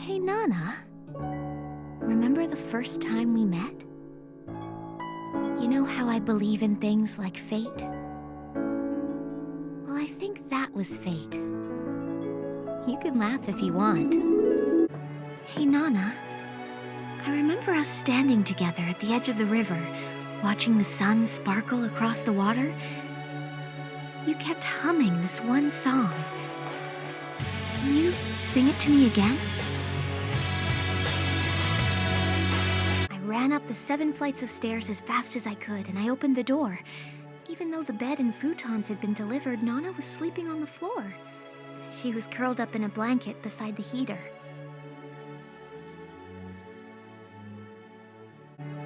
Hey, Nana. Remember the first time we met? You know how I believe in things like fate? Well, I think that was fate. You can laugh if you want. Hey, Nana. I remember us standing together at the edge of the river, watching the sun sparkle across the water. You kept humming this one song. Can you sing it to me again? I ran up the 7 flights of stairs as fast as I could, and I opened the door. Even though the bed and futons had been delivered, Nana was sleeping on the floor. She was curled up in a blanket beside the heater.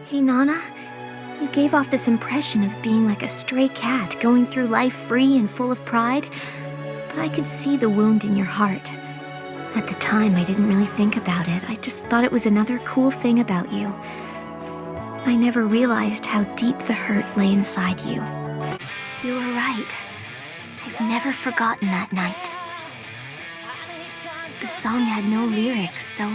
Hey, Nana. You gave off this impression of being like a stray cat, going through life free and full of pride. But I could see the wound in your heart. At the time, I didn't really think about it. I just thought it was another cool thing about you. I never realized how deep the hurt lay inside you. You were right. I've never forgotten that night. The song had no lyrics, so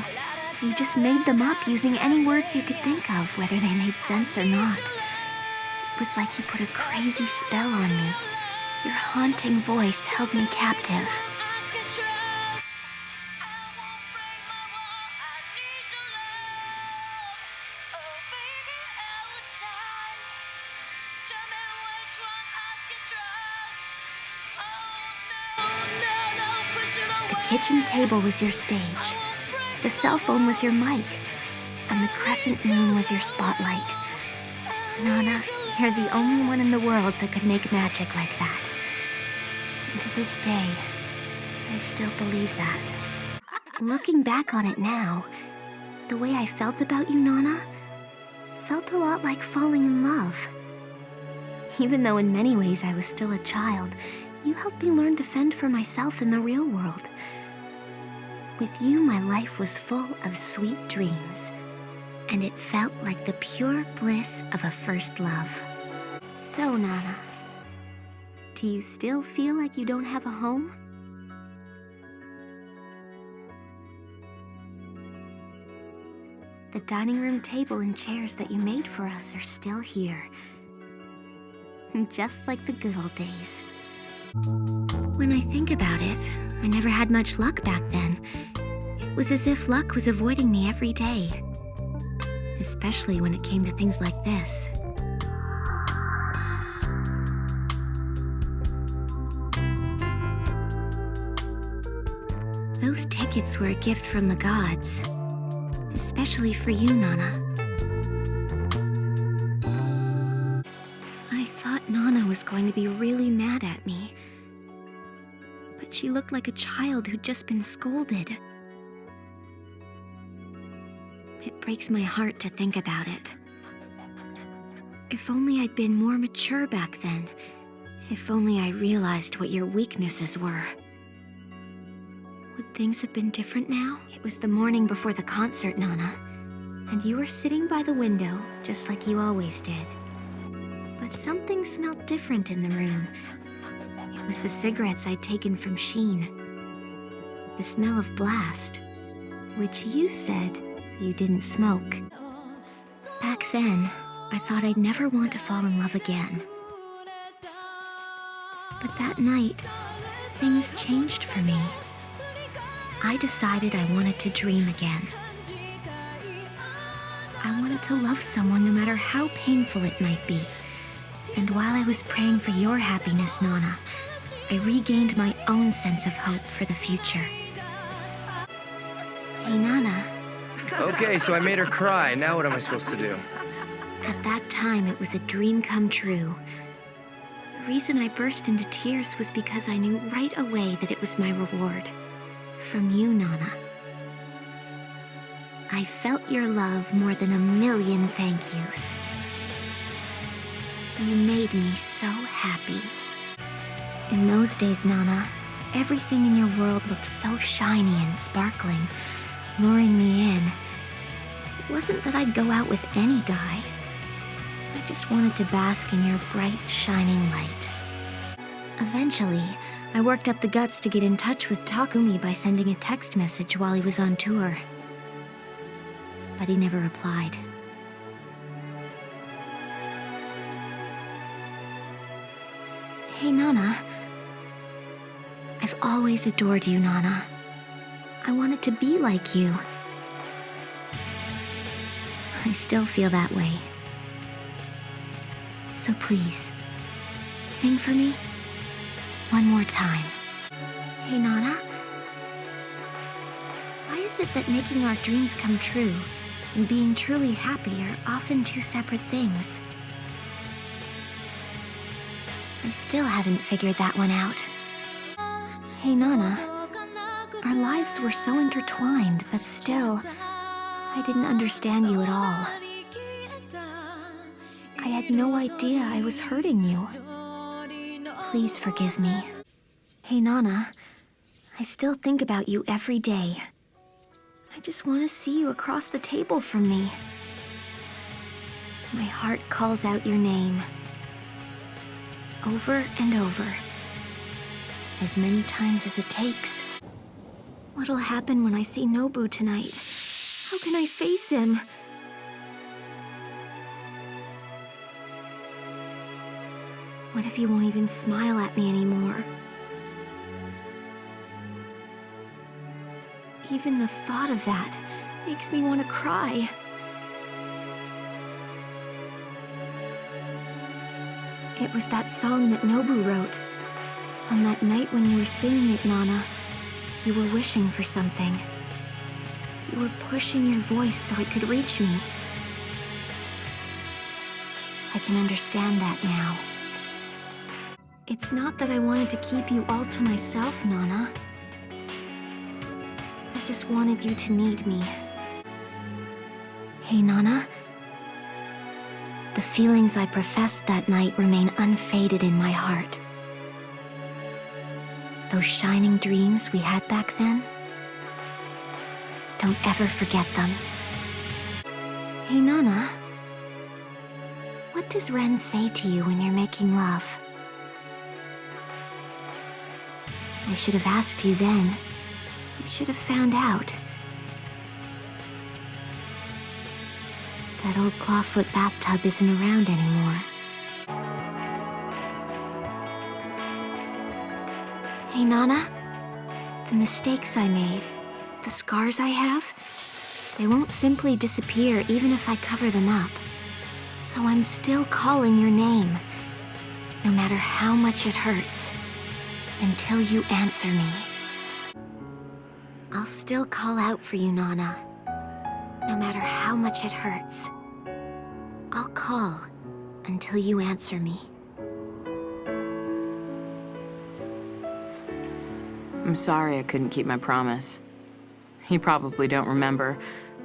you just made them up using any words you could think of, whether they made sense or not. It was like you put a crazy spell on me. Your haunting voice held me captive. The kitchen table was your stage. The cell phone was your mic, and the crescent moon was your spotlight. Nana, you're the only one in the world that could make magic like that. And to this day, I still believe that. Looking back on it now, the way I felt about you, Nana, felt a lot like falling in love. Even though in many ways I was still a child, you helped me learn to fend for myself in the real world. With you, my life was full of sweet dreams, and it felt like the pure bliss of a first love. So, Nana, do you still feel like you don't have a home? The dining room table and chairs that you made for us are still here, just like the good old days. When I think about it, I never had much luck back then. It was as if luck was avoiding me every day, especially when it came to things like this. Those tickets were a gift from the gods, especially for you, Nana. I thought Nana was going to be really mad at me, but she looked like a child who'd just been scolded. It breaks my heart to think about it. If only I'd been more mature back then. If only I realized what your weaknesses were. Would things have been different now? It was the morning before the concert, Nana, and you were sitting by the window, just like you always did. But something smelled different in the room. It was the cigarettes I'd taken from Sheen. The smell of Blast, which you said you didn't smoke. Back then, I thought I'd never want to fall in love again. But that night, things changed for me. I decided I wanted to dream again. I wanted to love someone no matter how painful it might be. And while I was praying for your happiness, Nana, I regained my own sense of hope for the future. Hey, Nana. Okay, so I made her cry. Now what am I supposed to do? At that time, it was a dream come true. The reason I burst into tears was because I knew right away that it was my reward. From you, Nana. I felt your love more than 1,000,000 thank yous. You made me so happy. In those days, Nana, everything in your world looked so shiny and sparkling, luring me in. It wasn't that I'd go out with any guy. I just wanted to bask in your bright, shining light. Eventually, I worked up the guts to get in touch with Takumi by sending a text message while he was on tour. But he never replied. Hey, Nana. I've always adored you, Nana. I wanted to be like you. I still feel that way. So please, sing for me one more time. Hey, Nana. Why is it that making our dreams come true and being truly happy are often two separate things? I still haven't figured that one out. Hey, Nana. Our lives were so intertwined, but still, I didn't understand you at all. I had no idea I was hurting you. Please forgive me. Hey, Nana. I still think about you every day. I just want to see you across the table from me. My heart calls out your name. Over and over. As many times as it takes. What'll happen when I see Nobu tonight? How can I face him? What if he won't even smile at me anymore? Even the thought of that makes me want to cry. It was that song that Nobu wrote. On that night when you were singing it, Nana, you were wishing for something. You were pushing your voice so it could reach me. I can understand that now. It's not that I wanted to keep you all to myself, Nana. I just wanted you to need me. Hey, Nana. The feelings I professed that night remain unfaded in my heart. Those shining dreams we had back then, don't ever forget them. Hey, Nana. What does Ren say to you when you're making love? I should have asked you then. I should have found out. That old clawfoot bathtub isn't around anymore. Hey, Nana. The mistakes I made, the scars I have, they won't simply disappear even if I cover them up. So I'm still calling your name, no matter how much it hurts, until you answer me. I'll still call out for you, Nana. No matter how much it hurts. I'll call until you answer me. I'm sorry I couldn't keep my promise. You probably don't remember,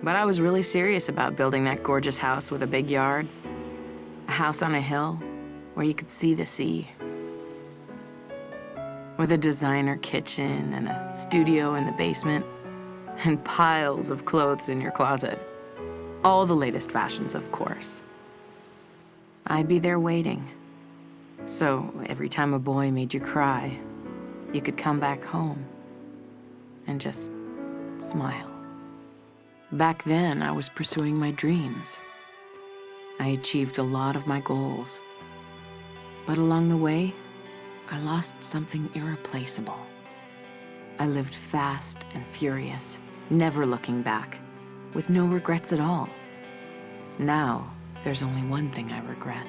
but I was really serious about building that gorgeous house with a big yard. A house on a hill where you could see the sea. With a designer kitchen and a studio in the basement. And piles of clothes in your closet. All the latest fashions, of course. I'd be there waiting. So every time a boy made you cry, you could come back home and just smile. Back then, I was pursuing my dreams. I achieved a lot of my goals. But along the way, I lost something irreplaceable. I lived fast and furious, never looking back, with no regrets at all. Now, there's only one thing I regret.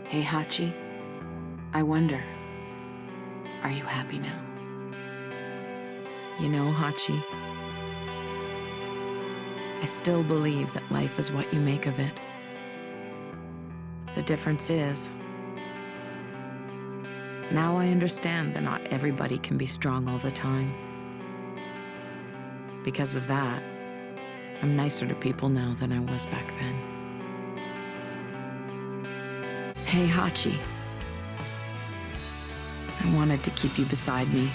Hey, Hachi, I wonder, are you happy now? You know, Hachi, I still believe that life is what you make of it. The difference is, now I understand that not everybody can be strong all the time. Because of that, I'm nicer to people now than I was back then. Hey, Hachi. I wanted to keep you beside me.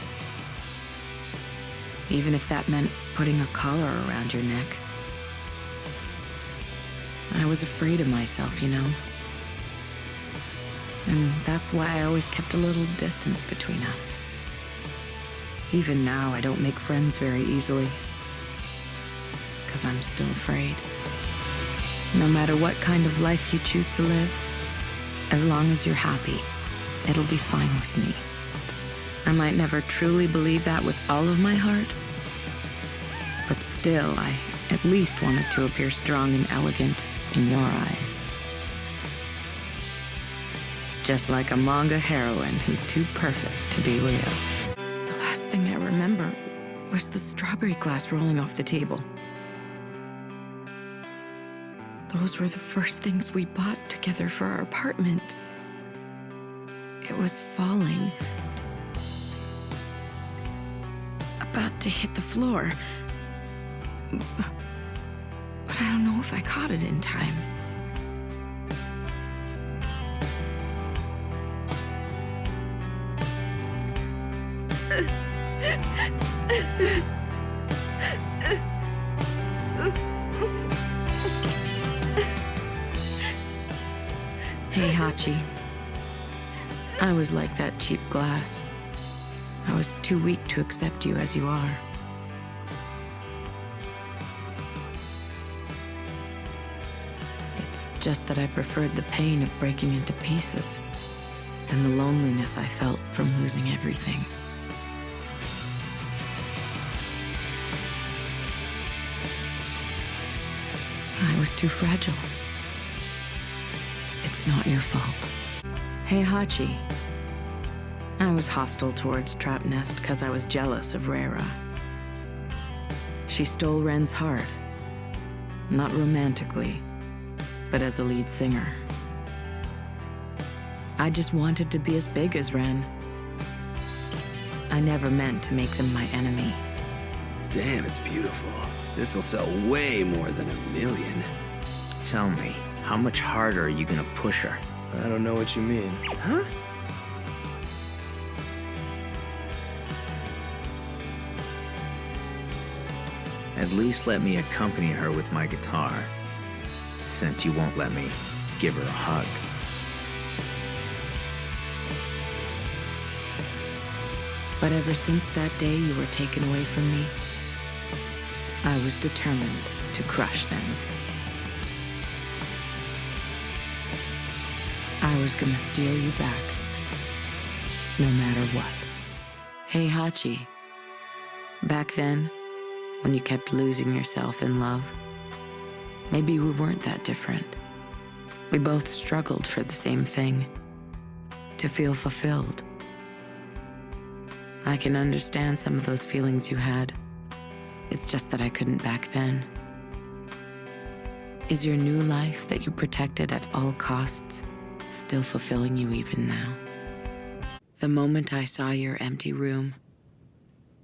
Even if that meant putting a collar around your neck. I was afraid of myself, you know. And that's why I always kept a little distance between us. Even now, I don't make friends very easily. Because I'm still afraid. No matter what kind of life you choose to live, as long as you're happy, it'll be fine with me. I might never truly believe that with all of my heart, but still, I at least wanted to appear strong and elegant in your eyes. Just like a manga heroine who's too perfect to be real. The last thing I remember was the strawberry glass rolling off the table. Those were the first things we bought together for our apartment. It was falling. About to hit the floor. But I don't know if I caught it in time. Hey, Hachi. I was like that cheap glass. I was too weak to accept you as you are. It's just that I preferred the pain of breaking into pieces than the loneliness I felt from losing everything. I was too fragile. It's not your fault. Hey, Hachi. I was hostile towards Trap Nest because I was jealous of Rera. She stole Ren's heart. Not romantically, but as a lead singer. I just wanted to be as big as Ren. I never meant to make them my enemy. Damn, it's beautiful. This'll sell way more than 1 million. Tell me, how much harder are you gonna push her? I don't know what you mean. Huh? At least let me accompany her with my guitar, since you won't let me give her a hug. But ever since that day you were taken away from me, I was determined to crush them. I was gonna steal you back, no matter what. Hey, Hachi. Back then, when you kept losing yourself in love, maybe we weren't that different. We both struggled for the same thing, to feel fulfilled. I can understand some of those feelings you had. It's just that I couldn't back then. Is your new life that you protected at all costs still fulfilling you even now? The moment I saw your empty room,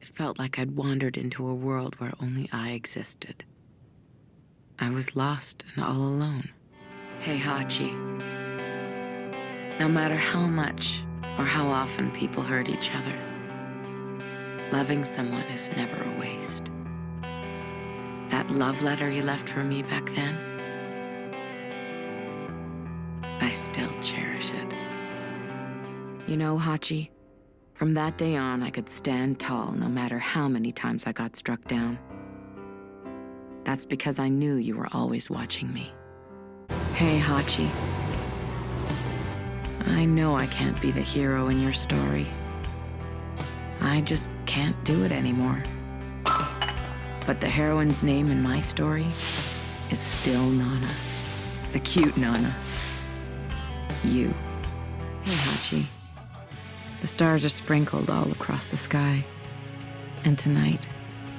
it felt like I'd wandered into a world where only I existed. I was lost and all alone. Hey, Hachi. No matter how much or how often people hurt each other, loving someone is never a waste. That love letter you left for me back then, I still cherish it. You know, Hachi, from that day on, I could stand tall no matter how many times I got struck down. That's because I knew you were always watching me. Hey, Hachi. I know I can't be the hero in your story. I just can't do it anymore. But the heroine's name in my story is still Nana. The cute Nana. You. Hey, Hachi. The stars are sprinkled all across the sky. And tonight,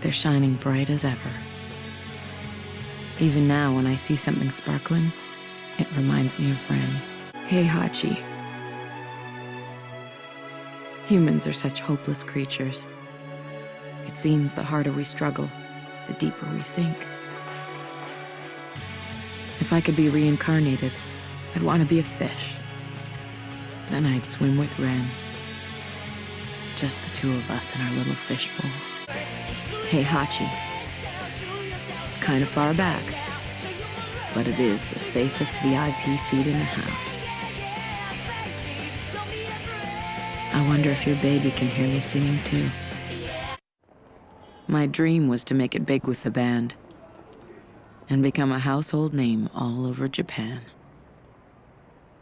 they're shining bright as ever. Even now, when I see something sparkling, it reminds me of Ren. Hey, Hachi. Humans are such hopeless creatures. It seems the harder we struggle, the deeper we sink. If I could be reincarnated, I'd want to be a fish. Then I'd swim with Ren. Just the two of us in our little fishbowl. Hey, Hachi. It's kind of far back, but it is the safest VIP seat in the house. I wonder if your baby can hear me singing too. My dream was to make it big with the band and become a household name all over Japan.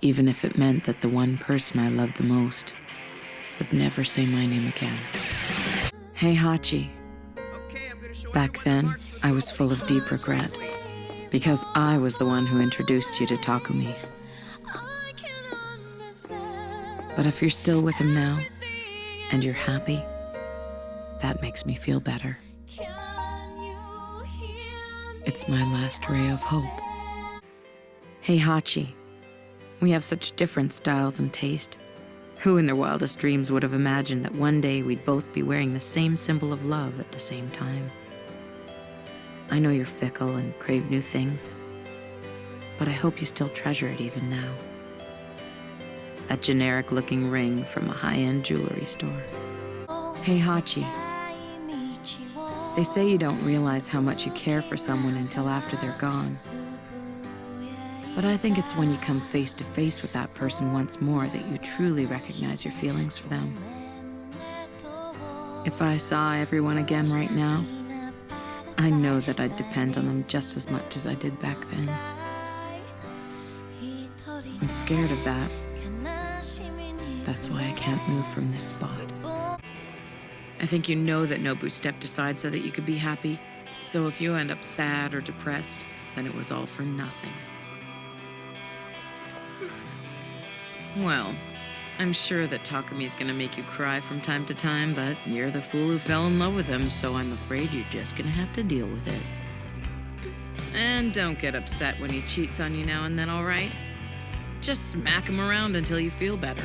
Even if it meant that the one person I loved the most would never say my name again. Hey, Hachi. Back then, I was full of deep regret because I was the one who introduced you to Takumi. But if you're still with him now, and you're happy, that makes me feel better. It's my last ray of hope. Hey, Hachi. We have such different styles and taste. Who in their wildest dreams would have imagined that one day we'd both be wearing the same symbol of love at the same time? I know you're fickle and crave new things, but I hope you still treasure it even now. That generic-looking ring from a high-end jewelry store. Hey, Hachi. They say you don't realize how much you care for someone until after they're gone. But I think it's when you come face to face with that person once more that you truly recognize your feelings for them. If I saw everyone again right now, I know that I'd depend on them just as much as I did back then. I'm scared of that. That's why I can't move from this spot. I think you know that Nobu stepped aside so that you could be happy. So if you end up sad or depressed, then it was all for nothing. Well, I'm sure that Takumi's gonna make you cry from time to time, but you're the fool who fell in love with him, so I'm afraid you're just gonna have to deal with it. And don't get upset when he cheats on you now and then, all right? Just smack him around until you feel better.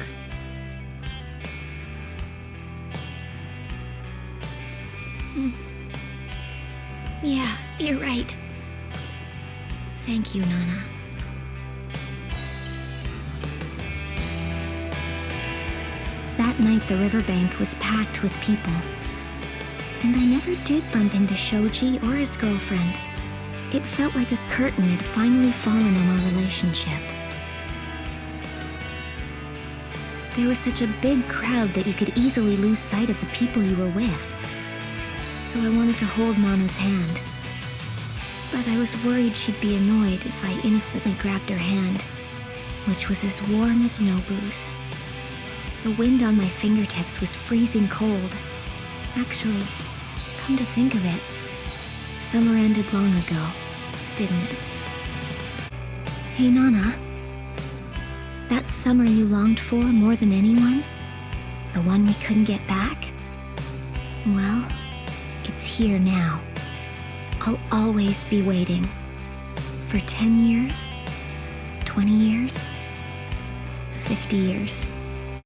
Yeah, you're right. Thank you, Nana. That night, the riverbank was packed with people. And I never did bump into Shoji or his girlfriend. It felt like a curtain had finally fallen on our relationship. There was such a big crowd that you could easily lose sight of the people you were with. So I wanted to hold Nana's hand. But I was worried she'd be annoyed if I innocently grabbed her hand, which was as warm as Nobu's. The wind on my fingertips was freezing cold. Actually, come to think of it, summer ended long ago, didn't it? Hey, Nana. That summer you longed for more than anyone? The one we couldn't get back? Well, it's here now. I'll always be waiting. For 10 years, 20 years, 50 years.